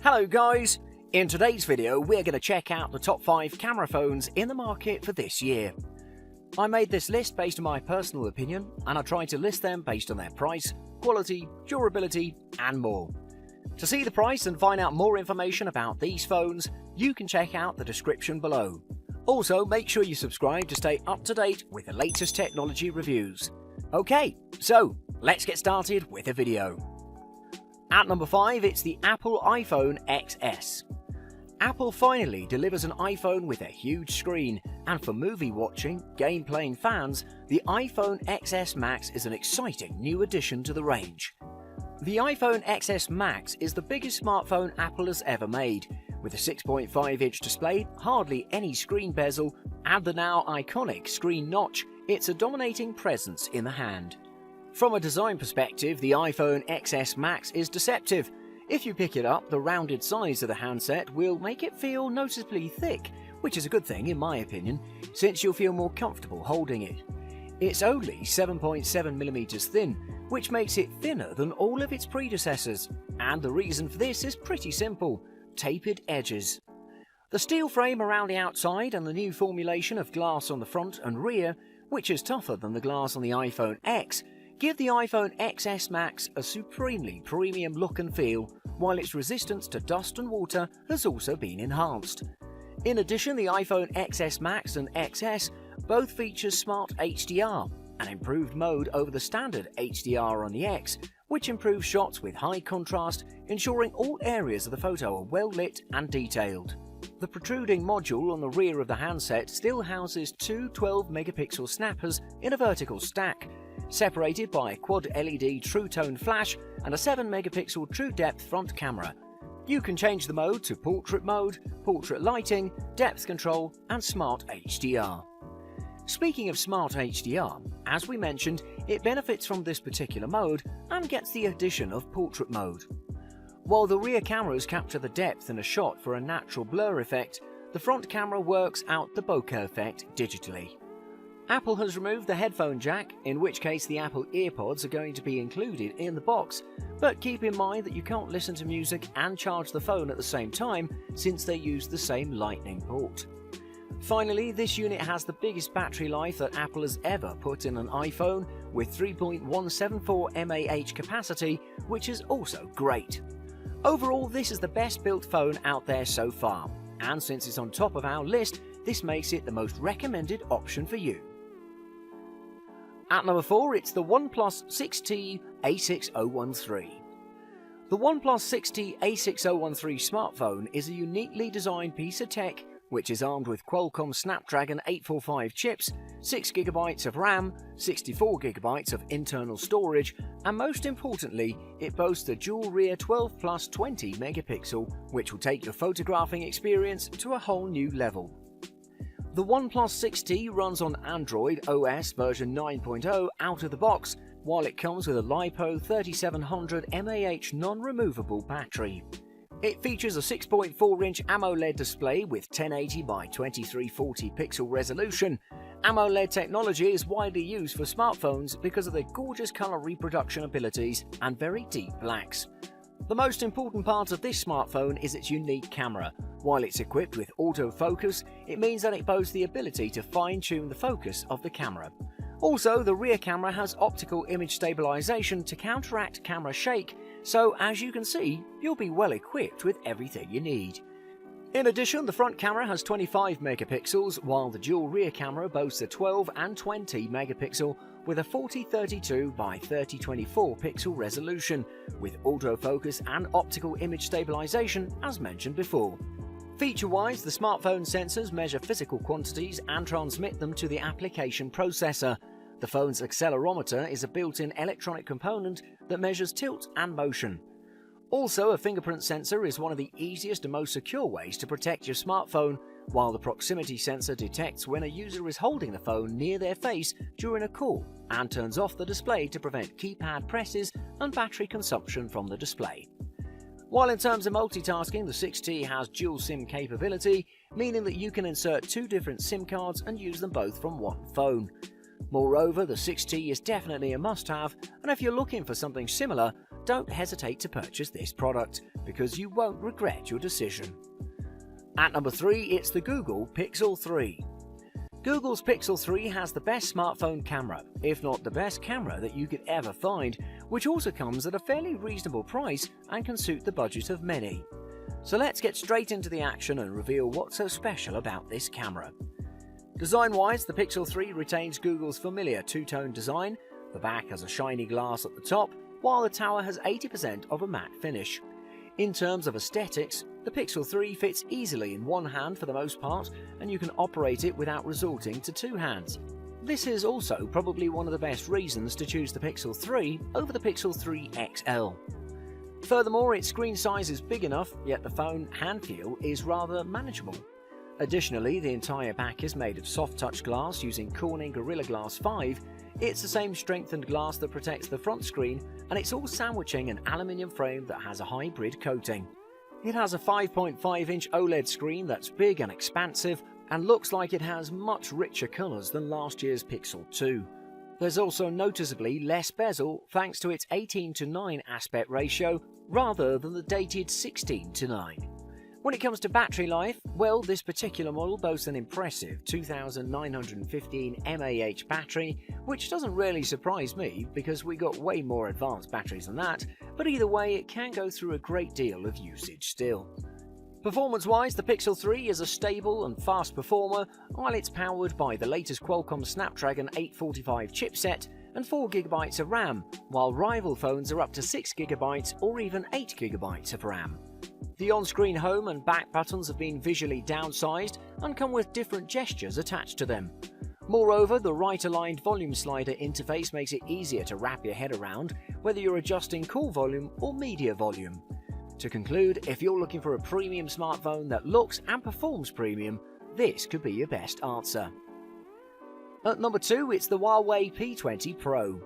Hello guys, in today's video we're going to check out the top 5 camera phones in the market for this year. I made this list based on my personal opinion and I tried to list them based on their price, quality, durability and more. To see the price and find out more information about these phones, you can check out the description below. Also, make sure you subscribe to stay up to date with the latest technology reviews. Okay, so let's get started with the video. At number 5, it's the Apple iPhone XS. Apple finally delivers an iPhone with a huge screen, and for movie watching, game playing fans, the iPhone XS Max is an exciting new addition to the range. The iPhone XS Max is the biggest smartphone Apple has ever made, with a 6.5-inch display, hardly any screen bezel, and the now iconic screen notch. It's a dominating presence in the hand. From a design perspective, the iPhone XS Max is deceptive. If you pick it up, the rounded size of the handset will make it feel noticeably thick, which is a good thing in my opinion, since you'll feel more comfortable holding it. It's only 7.7mm thin, which makes it thinner than all of its predecessors, and the reason for this is pretty simple: tapered edges. The steel frame around the outside and the new formulation of glass on the front and rear, which is tougher than the glass on the iPhone X, give the iPhone XS Max a supremely premium look and feel, while its resistance to dust and water has also been enhanced. In addition, the iPhone XS Max and XS both feature Smart HDR, an improved mode over the standard HDR on the X, which improves shots with high contrast, ensuring all areas of the photo are well lit and detailed. The protruding module on the rear of the handset still houses two 12-megapixel snappers in a vertical stack, separated by a quad LED True Tone flash and a 7-megapixel True Depth front camera. You can change the mode to portrait mode, portrait lighting, depth control and Smart HDR. Speaking of Smart HDR, as we mentioned, it benefits from this particular mode and gets the addition of portrait mode. While the rear cameras capture the depth in a shot for a natural blur effect, the front camera works out the bokeh effect digitally. Apple has removed the headphone jack, in which case the Apple EarPods are going to be included in the box, but keep in mind that you can't listen to music and charge the phone at the same time since they use the same Lightning port. Finally, this unit has the biggest battery life that Apple has ever put in an iPhone, with 3.174 mAh capacity, which is also great. Overall, this is the best built phone out there so far, and since it's on top of our list, this makes it the most recommended option for you. At number 4, it's the OnePlus 6T A6013. The OnePlus 6T A6013 smartphone is a uniquely designed piece of tech which is armed with Qualcomm Snapdragon 845 chips, 6GB of RAM, 64GB of internal storage, and most importantly, it boasts a dual rear 12 plus 20 megapixel, which will take your photographing experience to a whole new level. The OnePlus 6T runs on Android OS version 9.0 out of the box, while it comes with a LiPo 3700 mAh non-removable battery. It features a 6.4-inch AMOLED display with 1080 by 2340 pixel resolution. AMOLED technology is widely used for smartphones because of their gorgeous color reproduction abilities and very deep blacks. The most important part of this smartphone is its unique camera. While it's equipped with autofocus, it means that it boasts the ability to fine-tune the focus of the camera. Also, the rear camera has optical image stabilization to counteract camera shake, so as you can see, you'll be well equipped with everything you need. In addition, the front camera has 25 megapixels, while the dual rear camera boasts a 12 and 20 megapixel with a 4032 by 3024 pixel resolution, with autofocus and optical image stabilization as mentioned before. Feature-wise, the smartphone sensors measure physical quantities and transmit them to the application processor. The phone's accelerometer is a built-in electronic component that measures tilt and motion. Also, a fingerprint sensor is one of the easiest and most secure ways to protect your smartphone, while the proximity sensor detects when a user is holding the phone near their face during a call and turns off the display to prevent keypad presses and battery consumption from the display. While in terms of multitasking, the 6T has dual SIM capability, meaning that you can insert two different SIM cards and use them both from one phone. Moreover, the 6T is definitely a must-have, and if you're looking for something similar, don't hesitate to purchase this product, because you won't regret your decision. At number 3, it's the Google Pixel 3. Google's Pixel 3 has the best smartphone camera, if not the best camera that you could ever find, which also comes at a fairly reasonable price and can suit the budget of many. So let's get straight into the action and reveal what's so special about this camera. Design-wise, the Pixel 3 retains Google's familiar two-tone design. The back has a shiny glass at the top, while the tower has 80% of a matte finish. In terms of aesthetics, the Pixel 3 fits easily in one hand for the most part, and you can operate it without resorting to two hands. This is also probably one of the best reasons to choose the Pixel 3 over the Pixel 3 XL. Furthermore, its screen size is big enough, yet the phone hand feel is rather manageable. Additionally, the entire back is made of soft touch glass using Corning Gorilla Glass 5. It's the same strengthened glass that protects the front screen, and it's all sandwiching an aluminium frame that has a hybrid coating. It has a 5.5-inch OLED screen that's big and expansive, and looks like it has much richer colours than last year's Pixel 2. There's also noticeably less bezel thanks to its 18:9 aspect ratio rather than the dated 16:9. When it comes to battery life, well, this particular model boasts an impressive 2915 mAh battery, which doesn't really surprise me because we got way more advanced batteries than that, but either way it can go through a great deal of usage still. Performance-wise, the Pixel 3 is a stable and fast performer, while it's powered by the latest Qualcomm Snapdragon 845 chipset and 4GB of RAM, while rival phones are up to 6GB or even 8GB of RAM. The on-screen home and back buttons have been visually downsized and come with different gestures attached to them. Moreover, the right-aligned volume slider interface makes it easier to wrap your head around, whether you're adjusting call volume or media volume. To conclude, if you're looking for a premium smartphone that looks and performs premium, this could be your best answer. At number 2, it's the Huawei P20 Pro.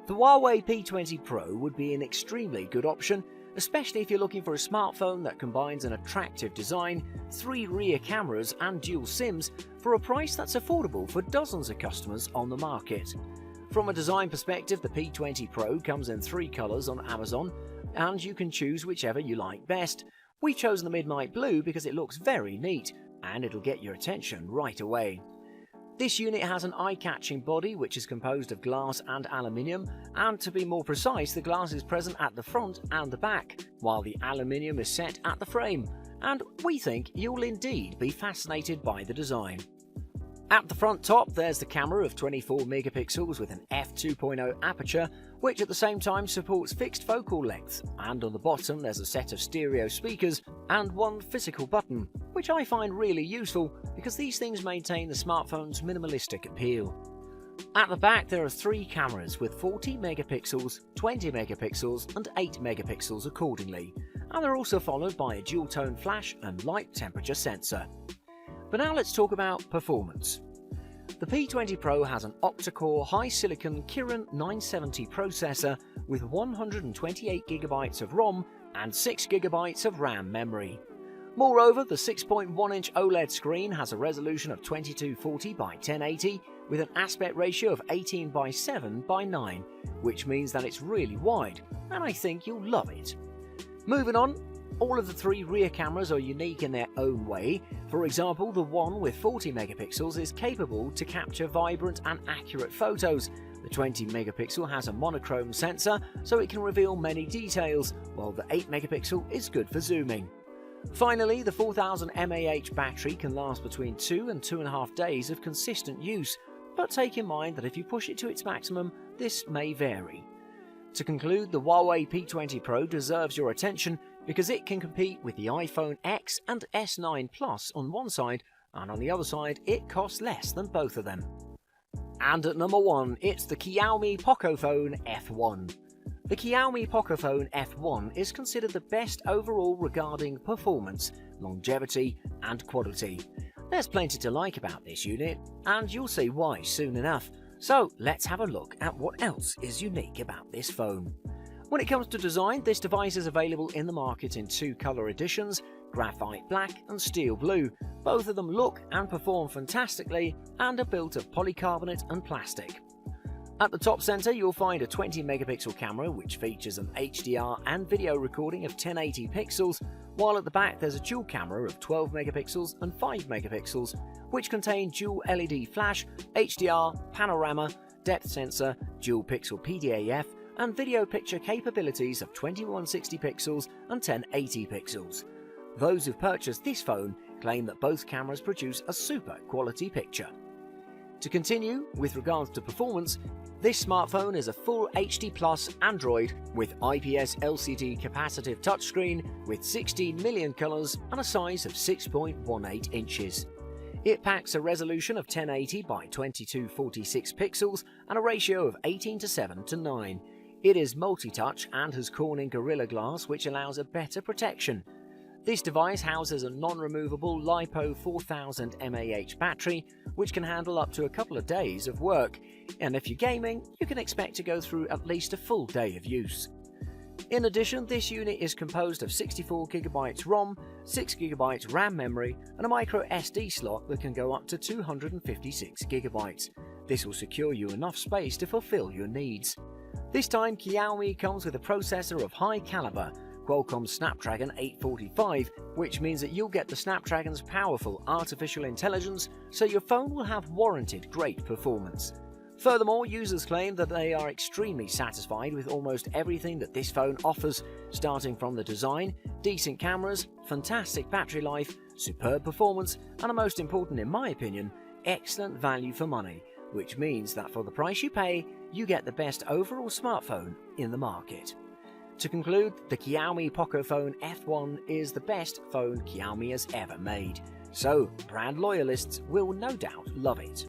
The Huawei P20 Pro would be an extremely good option, especially if you're looking for a smartphone that combines an attractive design, 3 rear cameras and dual SIMs for a price that's affordable for dozens of customers on the market. From a design perspective, the P20 Pro comes in 3 colours on Amazon, and you can choose whichever you like best. We've chosen the midnight blue because it looks very neat, and it'll get your attention right away. This unit has an eye-catching body which is composed of glass and aluminium, and to be more precise, the glass is present at the front and the back, while the aluminium is set at the frame, and we think you'll indeed be fascinated by the design. At the front top, there's the camera of 24 megapixels with an f2.0 aperture, which at the same time supports fixed focal length, and on the bottom there's a set of stereo speakers and 1 physical button, which I find really useful because these things maintain the smartphone's minimalistic appeal. At the back there are 3 cameras with 40 megapixels, 20 megapixels and 8 megapixels accordingly, and they're also followed by a dual-tone flash and light temperature sensor. But now let's talk about performance. The P20 Pro has an octa-core high-silicon Kirin 970 processor with 128GB of ROM and 6GB of RAM memory. Moreover, the 6.1-inch OLED screen has a resolution of 2240 by 1080 with an aspect ratio of 18 by 7 by 9, which means that it's really wide, and I think you'll love it. Moving on, all of the 3 rear cameras are unique in their own way. For example, the one with 40 megapixels is capable to capture vibrant and accurate photos. The 20 megapixel has a monochrome sensor, so it can reveal many details, while the 8 megapixel is good for zooming. Finally, the 4000 mAh battery can last between 2 and 2.5 days of consistent use, but take in mind that if you push it to its maximum, this may vary. To conclude, the Huawei P20 Pro deserves your attention because it can compete with the iPhone X and S9 Plus on one side, and on the other side it costs less than both of them. And at number 1, it's the Xiaomi Pocophone F1. The Xiaomi Pocophone F1 is considered the best overall regarding performance, longevity and quality. There's plenty to like about this unit, and you'll see why soon enough. So let's have a look at what else is unique about this phone. When it comes to design, this device is available in the market in 2 colour editions, graphite black and steel blue. Both of them look and perform fantastically and are built of polycarbonate and plastic. At the top center, you'll find a 20 megapixel camera which features an HDR and video recording of 1080 pixels, while at the back there's a dual camera of 12 megapixels and 5 megapixels which contain dual LED flash, HDR, panorama, depth sensor, dual pixel PDAF and video picture capabilities of 2160 pixels and 1080 pixels. Those who've purchased this phone claim that both cameras produce a super quality picture. To continue, with regards to performance, this smartphone is a full HD Plus Android with IPS LCD capacitive touchscreen with 16 million colors and a size of 6.18 inches. It packs a resolution of 1080 by 2246 pixels and a ratio of 18:7:9. It is multi-touch and has Corning Gorilla Glass which allows a better protection. This device houses a non-removable LiPo 4000 mAh battery which can handle up to a couple of days of work, and if you're gaming, you can expect to go through at least a full day of use. In addition, this unit is composed of 64GB ROM, 6GB RAM memory and a micro SD slot that can go up to 256GB. This will secure you enough space to fulfill your needs. This time, Xiaomi comes with a processor of high caliber, Qualcomm Snapdragon 845, which means that you'll get the Snapdragon's powerful artificial intelligence, so your phone will have warranted great performance. Furthermore, users claim that they are extremely satisfied with almost everything that this phone offers, starting from the design, decent cameras, fantastic battery life, superb performance, and most important in my opinion, excellent value for money, which means that for the price you pay, you get the best overall smartphone in the market. To conclude, the Xiaomi Pocophone F1 is the best phone Xiaomi has ever made, so brand loyalists will no doubt love it.